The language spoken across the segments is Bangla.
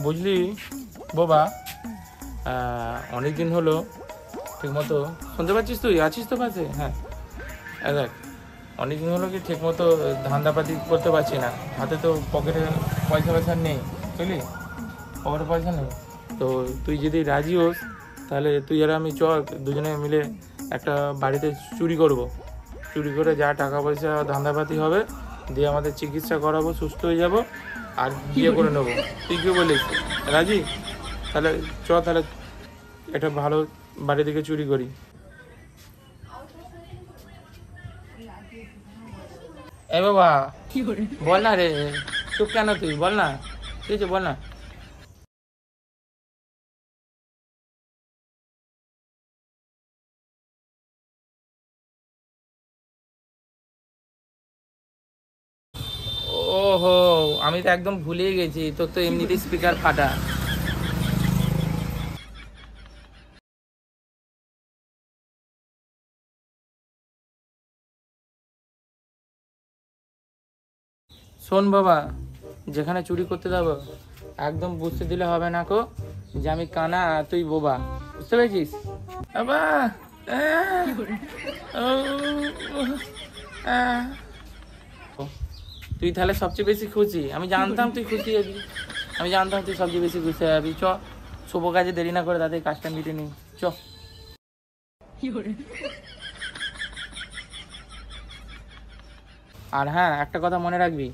বুঝলি বাবা, অনেকদিন হলো ঠিক মতো শুনতে পাচ্ছিস, তুই আছিস তো পাশে? হ্যাঁ দেখ, অনেকদিন হলো কি ঠিক মতো ধান্দাপাতি করতে পারছি না। হাতে তো পকেটে পয়সা নেই, বুঝলি, পকেটে পয়সা নেই। তো তুই যদি রাজি হোস তাহলে তুই আর আমি দুজনে মিলে একটা বাড়িতে চুরি করব। চুরি করে যা টাকা পয়সা ধান্দাপাতি হবে দিয়ে আমাদের চিকিৎসা করাবো, সুস্থ হয়ে যাব আর বিয়ে করে নেবো। তুই কি বলিস, রাজি? তাহলে তাহলে একটা ভালো বাড়ি থেকে চুরি করি। এ বাবা বল না রে, চুপ কেন তুই? বল না, ঠিক আছে বল না। ওহো, আমি তো একদম ভুলেই গেছি, তোর তো এমনিতেই স্পিকার ফাটা। শোন বাবা, যেখানে চুরি করতে যাবো একদম বুঝতে দিলে হবে না কো যে আমি কানা আর তুই বোবা, বুঝতে পেরেছিস? বাবা তুই তাহলে সবচেয়ে বেশি খুশি? আমি জানতাম তুই খুশি হবি, আমি জানতাম তুই সবচেয়ে বেশি খুশি হবি। শুভ কাজে দেরি না করে তাদের কাজটা মিটে নি। আর হ্যাঁ, একটা কথা মনে রাখবি,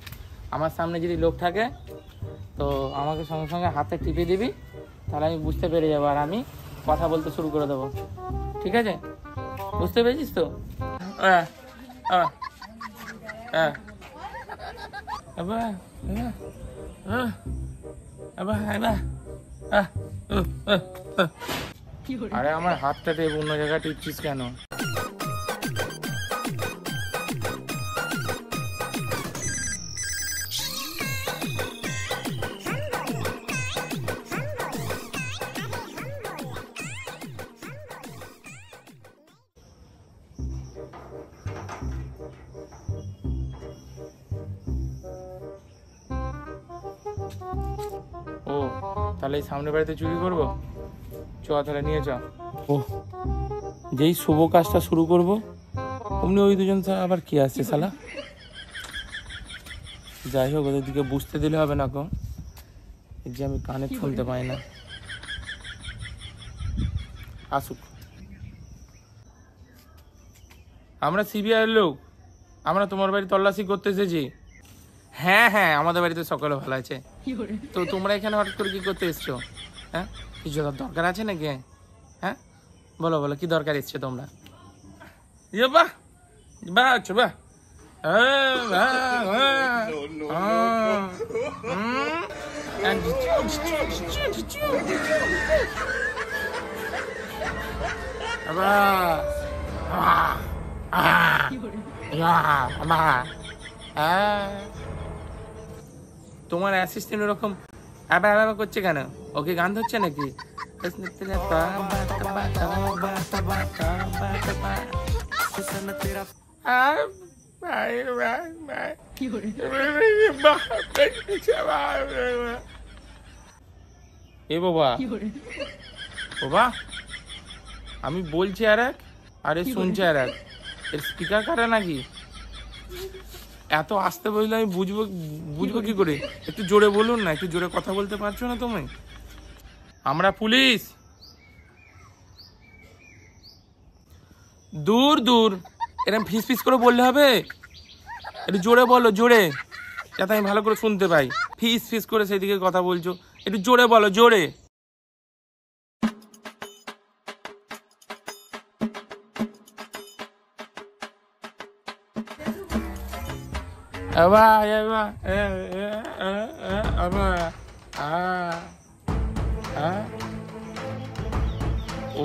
আমার সামনে যদি লোক থাকে তো আমাকে সঙ্গে সঙ্গে হাতে টিপে দিবি, তাহলে আমি বুঝতে পেরে যাবো আর আমি কথা বলতে শুরু করে দেবো, ঠিক আছে? বুঝতে পেরেছিস তো? আরে আমার হাতটাতে অন্য জায়গায় টিপছিস কেন? ও তাহলে এই সামনে বাড়িতে চুরি করবো? তাহলে নিয়ে ও যেই শুভ কাজটা শুরু করবো অমনি ওই দুজন আবার কি আসছে শালা। যাই হোক, ওদের দিকে বুঝতে দিলে হবে না, কম যে আমি কানে শুনতে পাই না। আসুক, আমরা সিবিআই লোক, আমরা তোমার বাড়ি তল্লাশি করতে এসেছি। হ্যাঁ হ্যাঁ, আমাদের বাড়িতে সকলে ভালো আছে। তো তোমরা এখানে হঠাৎ করে কি করতে এসছো? হ্যাঁ, কিছু দরকার আছে নাকি? হ্যাঁ বলো বলো, কি দরকার এসছে তোমরা? বাহ বাহ আচ্ছা বাহ, তোমার অ্যাসিস্ট্যান্ট ওরকম আবার করছে কেন? ওকে গান ধরছে নাকি? এ বাবা বাবা, আমি বলছি আর এক, আরে শুনছে আর এক। এর স্পিকার কাটা নাকি? এত আসতে বললে আমি বুঝবো কি করে? একটু জোরে বলুন না, একটু জোরে কথা বলতে পারছো না তুমি? আমরা পুলিশ। দূর দূর, এরকম ফিস ফিস করে বললে হবে? একটু জোরে বলো, জোরে, যাতে আমি ভালো করে শুনতে পাই। ফিস ফিস করে সেদিকে কথা বলছো, একটু জোরে বলো, জোরে।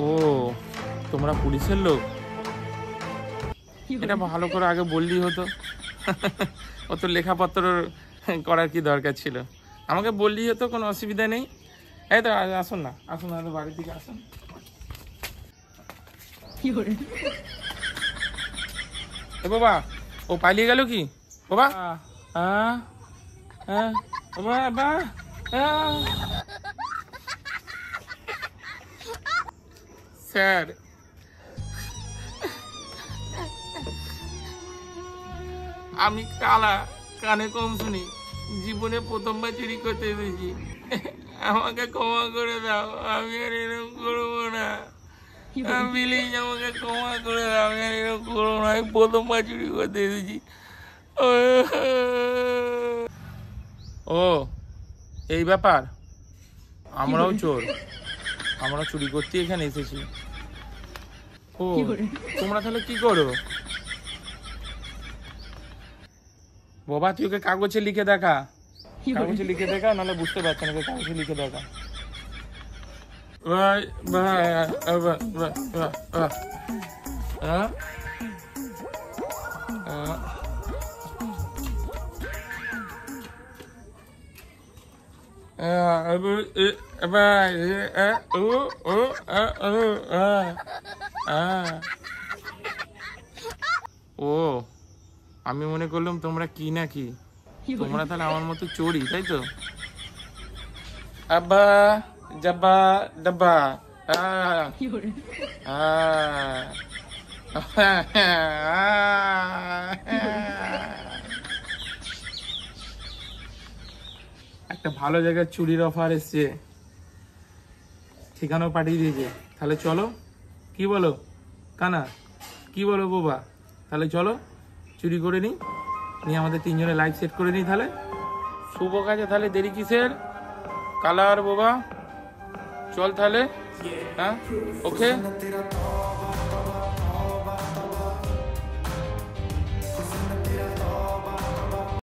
ও তোমরা পুলিশের লোক? এটা ভালো করে আগে বললেই হতো। ও তো লেখাপত্র করার কি দরকার ছিল? আমাকে বললেই হতো, কোনো অসুবিধা নেই। এই তো আসুন না, আসুন না, বাড়ির দিকে আসুন। এ বাবা, ও পালিয়ে গেল কি বাবা? বাবা স্যার, আমি কালা, কানে কম শুনি, জীবনে প্রথমবার চুরি করতে এসেছি, আমাকে ক্ষমা করে দাও, আমি আর এরকম করবো না, প্লিজ আমাকে ক্ষমা করে দাও, আমি আর এরকম করবো না, আমি প্রথমবার চুরি করতে এসেছি। ও এই ব্যাপার, আমরাও চোর, আমরা চুরি করতে এখানে এসেছি। ও তোমরা তাহলে কি করো? বাবা তুই ওকে কাগজে লিখে দেখা, কাগজে লিখে দেখা, নাহলে বুঝতে পারছে না, কাগজে লিখে দেখা। ও আমি মনে করলাম তোমরা কি না কি, তোমরা তাহলে আমার মতো চোরই, তাই তো? আব্বা জাব্বা ডাব্বা একটা ভালো জায়গায় চুরির অফার এসছে, ঠিকানাও পাঠিয়ে দিয়েছে, তাহলে চলো, কি বলো কানা, কি বলো বাবা, তাহলে চলো চুরি করে নিই, নিয়ে আমাদের তিনজনে লাইফ সেট করে নিই, তাহলে শুভ কাজে, তাহলে দেরি কিসের, কালা আর বাবা চল তাহলে, হ্যাঁ ওকে।